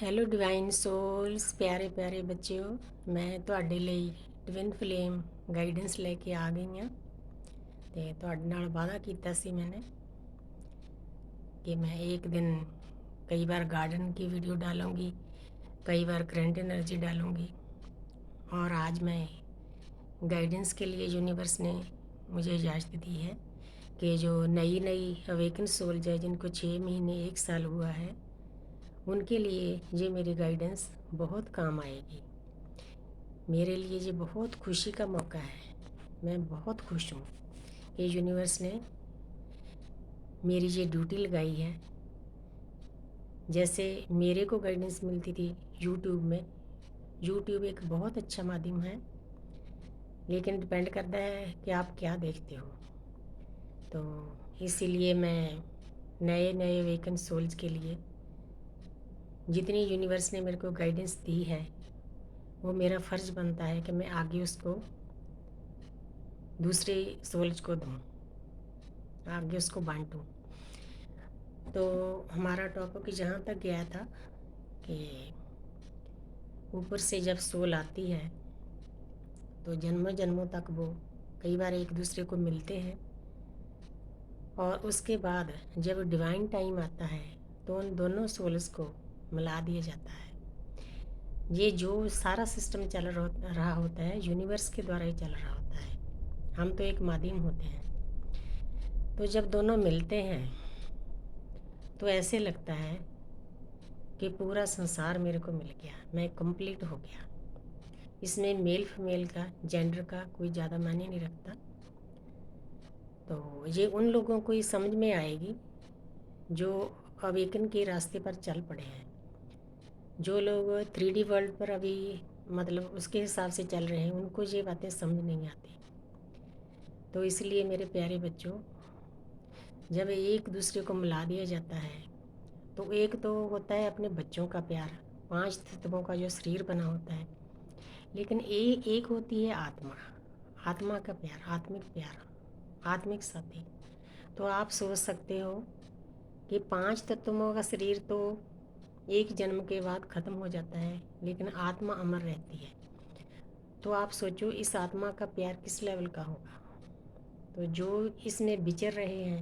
Hello divine souls ਪਿਆਰੇ ਪਿਆਰੇ ਬੱਚਿਓ, ਮੈਂ ਤੁਹਾਡੇ ਲਈ ਟਵਿਨ ਫਲੇਮ ਗਾਈਡੈਂਸ ਲੈ ਕੇ ਆ ਗਈ ਹਾਂ। ਤੇ ਤੁਹਾਡੇ ਨਾਲ ਵਾਅਦਾ ਕੀਤਾ ਸੀ मैंने कि मैं एक दिन कई बार गार्डन की वीडियो डालूंगी, कई बार करंट एनर्जी डालूंगी। और आज मैं गाइडेंस के लिए यूनिवर्स ने मुझे इजाज़त दी है कि जो नई नई अवेकन सोल्स है जिनको 6 महीने 1 साल हुआ है, उनके लिए ये मेरी गाइडेंस बहुत काम आएगी। मेरे लिए ये बहुत खुशी का मौका है। मैं बहुत खुश हूँ कि यूनिवर्स ने मेरी ये ड्यूटी लगाई है। जैसे मेरे को गाइडेंस मिलती थी यूट्यूब में। यूट्यूब एक बहुत अच्छा माध्यम है, लेकिन डिपेंड करता है कि आप क्या देखते हो। तो इसीलिए मैं नए नए वेकन सोल्स के लिए जितनी यूनिवर्स ने मेरे को गाइडेंस दी है, वो मेरा फ़र्ज़ बनता है कि मैं आगे उसको दूसरे सोल्स को दूँ, आगे उसको बांटूँ। तो हमारा टॉपिक जहाँ तक गया था कि ऊपर से जब सोल आती है तो जन्मों जन्मों तक वो कई बार एक दूसरे को मिलते हैं, और उसके बाद जब डिवाइन टाइम आता है तो उन दोनों सोल्स को मिला दिया जाता है। ये जो सारा सिस्टम चल रहा होता है यूनिवर्स के द्वारा ही चल रहा होता है। हम तो एक माध्यम होते हैं। तो जब दोनों मिलते हैं तो ऐसे लगता है कि पूरा संसार मेरे को मिल गया, मैं कंप्लीट हो गया। इसमें मेल फीमेल का, जेंडर का कोई ज़्यादा मायने नहीं रखता। तो ये उन लोगों को ही समझ में आएगी जो अवेकन के रास्ते पर चल पड़े हैं। जो लोग 3D वर्ल्ड पर अभी मतलब उसके हिसाब से चल रहे हैं, उनको ये बातें समझ नहीं आती। तो इसलिए मेरे प्यारे बच्चों, जब एक दूसरे को मिला दिया जाता है तो एक तो होता है अपने बच्चों का प्यार, 5 तत्वों का जो शरीर बना होता है, लेकिन एक होती है आत्मा, आत्मा का प्यार, आत्मिक प्यार, आत्मिक साथी। तो आप सोच सकते हो कि 5 तत्वों का शरीर तो एक जन्म के बाद ख़त्म हो जाता है, लेकिन आत्मा अमर रहती है। तो आप सोचो इस आत्मा का प्यार किस लेवल का होगा। तो जो इसमें विचर रहे हैं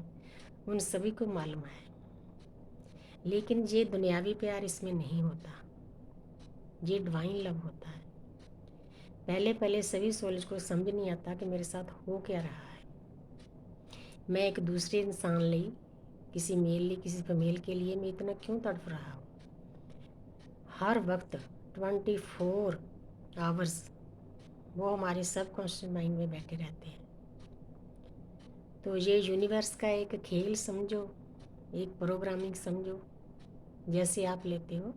उन सभी को मालूम है, लेकिन ये दुनियावी प्यार इसमें नहीं होता, ये डिवाइन लव होता है। पहले पहले सभी सोल्स को समझ नहीं आता कि मेरे साथ हो क्या रहा है। मैं एक दूसरे इंसान लिए, किसी मेल लिए, किसी फीमेल के लिए मैं इतना क्यों तड़प रहा हूँ। हर वक्त 24 आवर्स वो हमारे सब कॉन्शियस माइंड में बैठे रहते हैं। तो ये यूनिवर्स का एक खेल समझो, एक प्रोग्रामिंग समझो जैसे आप लेते हो।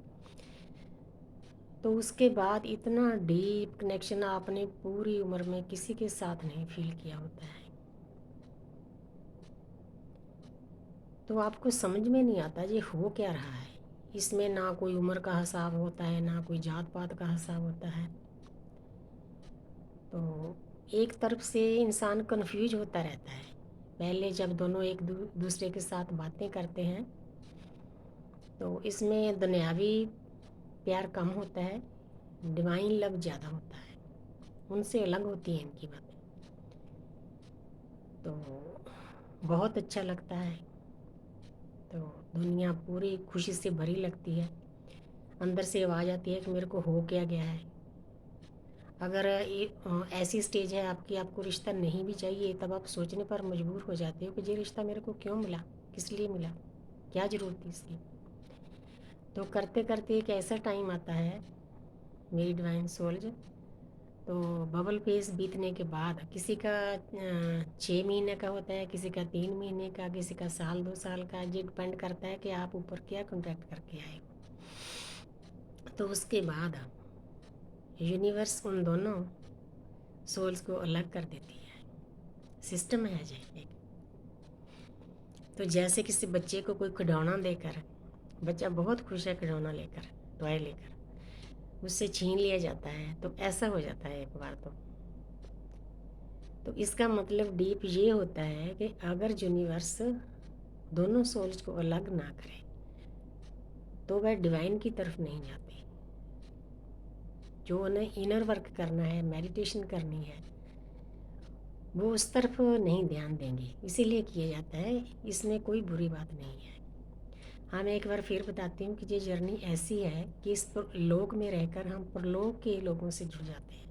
तो उसके बाद इतना डीप कनेक्शन आपने पूरी उम्र में किसी के साथ नहीं फील किया होता है। तो आपको समझ में नहीं आता ये हो क्या रहा है। इसमें ना कोई उम्र का हिसाब होता है, ना कोई जात पात का हिसाब होता है। तो एक तरफ से इंसान कंफ्यूज होता रहता है। पहले जब दोनों एक दूसरे के साथ बातें करते हैं तो इसमें दुनियावी प्यार कम होता है, डिवाइन लव ज़्यादा होता है। उनसे अलग होती हैं इनकी बातें। तो बहुत अच्छा लगता है। तो दुनिया पूरी खुशी से भरी लगती है। अंदर से आवाज़ आती है कि मेरे को हो क्या गया है। अगर ऐसी स्टेज है आपकी, आपको रिश्ता नहीं भी चाहिए, तब आप सोचने पर मजबूर हो जाते हो कि ये रिश्ता मेरे को क्यों मिला, किस लिए मिला, क्या ज़रूरत थी इसकी। तो करते करते एक ऐसा टाइम आता है मेरी डिवाइन सोल्स, तो बबल फेस बीतने के बाद किसी का 6 महीने का होता है, किसी का 3 महीने का, किसी का साल 2 साल का। ये डिपेंड करता है कि आप ऊपर क्या कॉन्टैक्ट करके आए हो। तो उसके बाद यूनिवर्स उन दोनों सोल्स को अलग कर देती है। सिस्टम है जो एक। तो जैसे किसी बच्चे को कोई खिलौना देकर, बच्चा बहुत खुश है खिलौना लेकर, टॉय लेकर, उससे छीन लिया जाता है तो ऐसा हो जाता है एक बार। तो इसका मतलब डीप ये होता है कि अगर यूनिवर्स दोनों सोल्स को अलग ना करे तो वह डिवाइन की तरफ नहीं जाते। जो उन्हें इनर वर्क करना है, मेडिटेशन करनी है, वो उस तरफ नहीं ध्यान देंगे, इसीलिए किया जाता है। इसमें कोई बुरी बात नहीं है। हाँ, मैं एक बार फिर बताती हूँ कि ये जर्नी ऐसी है कि इस लोक में रहकर हम परलोक के लोगों से जुड़ जाते हैं,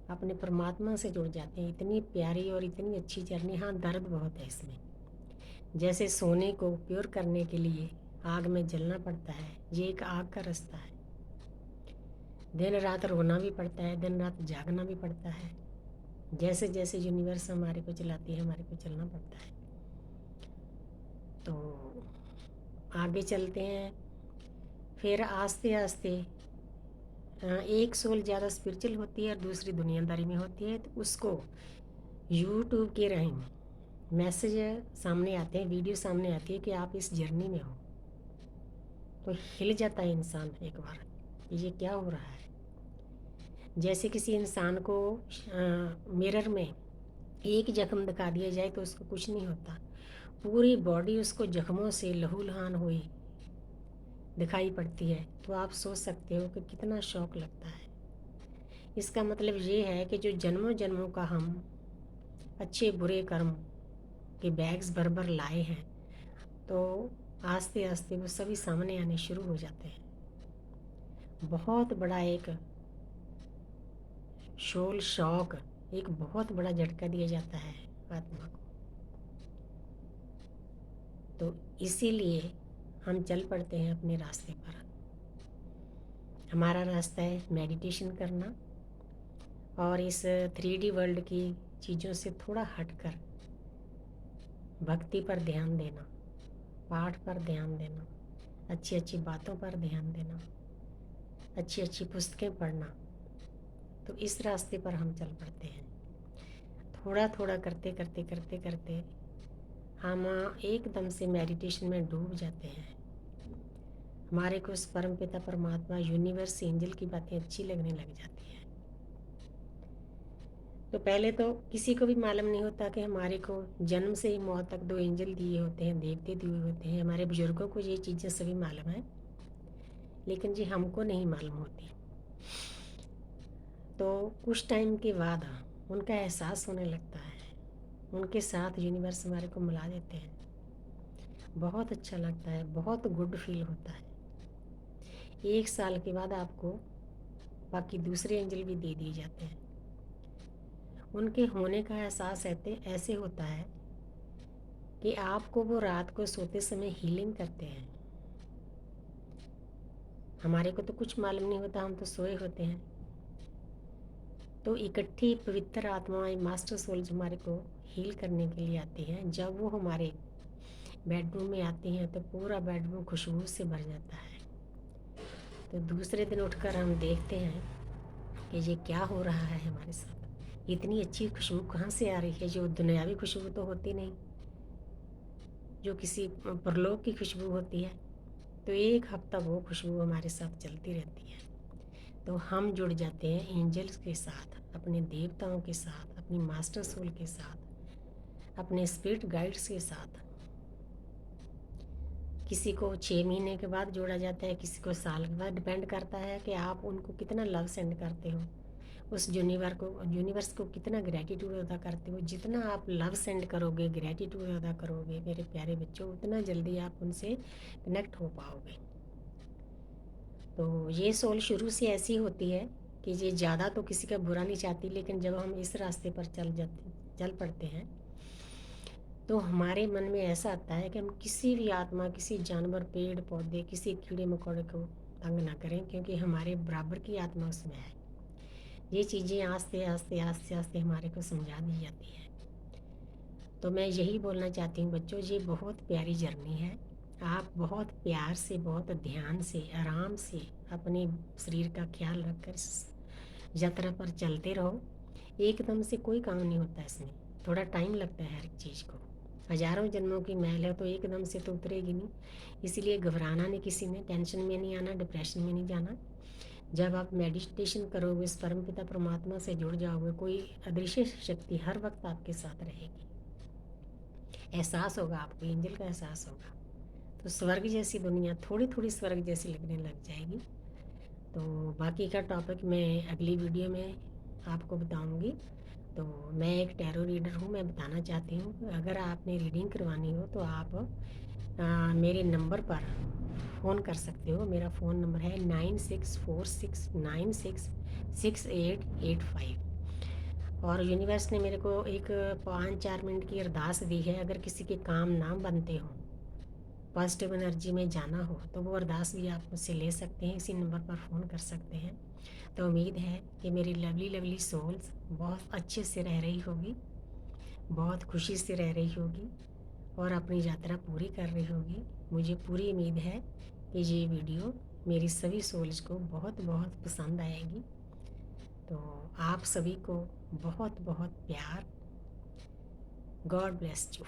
अपने परमात्मा से जुड़ जाते हैं। इतनी प्यारी और इतनी अच्छी जर्नी। हाँ, दर्द बहुत है इसमें। जैसे सोने को प्योर करने के लिए आग में जलना पड़ता है, ये एक आग का रास्ता है। दिन रात रोना भी पड़ता है, दिन रात जागना भी पड़ता है। जैसे जैसे यूनिवर्स हमारे को चलाती है, हमारे को चलना पड़ता है। तो आगे चलते हैं। फिर आस्ते आस्ते एक सोल ज़्यादा स्पिरिचुअल होती है और दूसरी दुनियादारी में होती है, तो उसको यूट्यूब के रहीम मैसेज सामने आते हैं, वीडियो सामने आती है कि आप इस जर्नी में हो, तो हिल जाता है इंसान एक बार, ये क्या हो रहा है। जैसे किसी इंसान को मिरर में एक जख्म दिखा दिया जाए तो उसको कुछ नहीं होता, पूरी बॉडी उसको जख्मों से लहूलुहान हुई दिखाई पड़ती है, तो आप सोच सकते हो कि कितना शौक लगता है। इसका मतलब ये है कि जो जन्मों जन्मों का हम अच्छे बुरे कर्म के बैग्स भर भर लाए हैं, तो आस्ते आस्ते वो सभी सामने आने शुरू हो जाते हैं। बहुत बड़ा एक शोल शौक, एक बहुत बड़ा झटका दिया जाता है आत्मा को। तो इसीलिए हम चल पड़ते हैं अपने रास्ते पर। हमारा रास्ता है मेडिटेशन करना और इस 3D वर्ल्ड की चीज़ों से थोड़ा हटकर भक्ति पर ध्यान देना, पाठ पर ध्यान देना, अच्छी अच्छी बातों पर ध्यान देना, अच्छी अच्छी पुस्तकें पढ़ना। तो इस रास्ते पर हम चल पड़ते हैं। थोड़ा थोड़ा करते करते करते करते हम एकदम से मेडिटेशन में डूब जाते हैं। हमारे को उस परम पिता परमात्मा यूनिवर्स एंजल की बातें अच्छी लगने लग जाती है। तो पहले तो किसी को भी मालूम नहीं होता कि हमारे को जन्म से ही मौत तक 2 एंजल दिए होते हैं, देवते दिए होते हैं। हमारे बुजुर्गों को ये चीज़ें सभी मालूम है, लेकिन ये हमको नहीं मालूम होती। तो कुछ टाइम के बाद उनका एहसास होने लगता है, उनके साथ यूनिवर्स हमारे को मिला देते हैं। बहुत अच्छा लगता है, बहुत गुड फील होता है। 1 साल के बाद आपको बाकी दूसरे एंजल भी दे दिए जाते हैं। उनके होने का एहसास ऐसे होता है कि आपको वो रात को सोते समय हीलिंग करते हैं। हमारे को तो कुछ मालूम नहीं होता, हम तो सोए होते हैं। तो इकट्ठी पवित्र आत्माएं, मास्टर सोल्स हमारे को हील करने के लिए आती हैं। जब वो हमारे बेडरूम में आती हैं तो पूरा बेडरूम खुशबू से भर जाता है। तो दूसरे दिन उठकर हम देखते हैं कि ये क्या हो रहा है हमारे साथ। इतनी अच्छी खुशबू कहाँ से आ रही है, जो दुनियावी खुशबू तो होती नहीं, जो किसी परलोक की खुशबू होती है। तो 1 हफ्ता वो खुशबू हमारे साथ चलती रहती है। तो हम जुड़ जाते हैं एंजल्स के साथ, अपने देवताओं के साथ, अपनी मास्टर सोल के साथ, अपने स्पिरिट गाइड्स के साथ। किसी को 6 महीने के बाद जोड़ा जाता है, किसी को साल के बाद। डिपेंड करता है कि आप उनको कितना लव सेंड करते हो, उस यूनिवर्स को कितना ग्रैटिट्यूड अदा करते हो। जितना आप लव सेंड करोगे, ग्रैटिट्यूड अदा करोगे मेरे प्यारे बच्चों, उतना जल्दी आप उनसे कनेक्ट हो पाओगे। तो ये सोल शुरू से ऐसी होती है कि ये ज़्यादा तो किसी का बुरा नहीं चाहती, लेकिन जब हम इस रास्ते पर चल पड़ते हैं तो हमारे मन में ऐसा आता है कि हम किसी भी आत्मा, किसी जानवर, पेड़ पौधे, किसी कीड़े मकोड़े को तंग ना करें, क्योंकि हमारे बराबर की आत्मा उसमें है। ये चीज़ें आस्ते आस्ते आस्ते आस्ते हमारे को समझा दी जाती है। तो मैं यही बोलना चाहती हूँ बच्चों, ये बहुत प्यारी जर्नी है। आप बहुत प्यार से, बहुत ध्यान से, आराम से अपने शरीर का ख्याल रखकर इस यात्रा पर चलते रहो। एकदम से कोई काम नहीं होता इसमें, थोड़ा टाइम लगता है हर एक चीज़ को। हजारों जन्मों की मैल है तो एकदम से तो उतरेगी नहीं, इसलिए घबराना नहीं किसी ने, टेंशन में नहीं आना, डिप्रेशन में नहीं जाना। जब आप मेडिटेशन करोगे, इस परमपिता परमात्मा से जुड़ जाओगे, कोई अदृश्य शक्ति हर वक्त आपके साथ रहेगी। एहसास होगा आपको, एंजल का एहसास होगा। तो स्वर्ग जैसी दुनिया थोड़ी थोड़ी स्वर्ग जैसी लगने लग जाएगी। तो बाकी का टॉपिक मैं अगली वीडियो में आपको बताऊंगी। तो मैं एक टैरो रीडर हूँ, मैं बताना चाहती हूँ अगर आपने रीडिंग करवानी हो तो आप मेरे नंबर पर फ़ोन कर सकते हो। मेरा फ़ोन नंबर है 9646966885। और यूनिवर्स ने मेरे को एक 5-4 मिनट की अरदास दी है, अगर किसी के काम ना बनते हों, पॉजिटिव एनर्जी में जाना हो, तो वो अरदास भी आप मुझसे ले सकते हैं, इसी नंबर पर फ़ोन कर सकते हैं। तो उम्मीद है कि मेरी लवली लवली सोल्स बहुत अच्छे से रह रही होगी, बहुत खुशी से रह रही होगी और अपनी यात्रा पूरी कर रही होगी। मुझे पूरी उम्मीद है कि ये वीडियो मेरी सभी सोल्स को बहुत बहुत पसंद आएगी। तो आप सभी को बहुत बहुत प्यार। God bless you.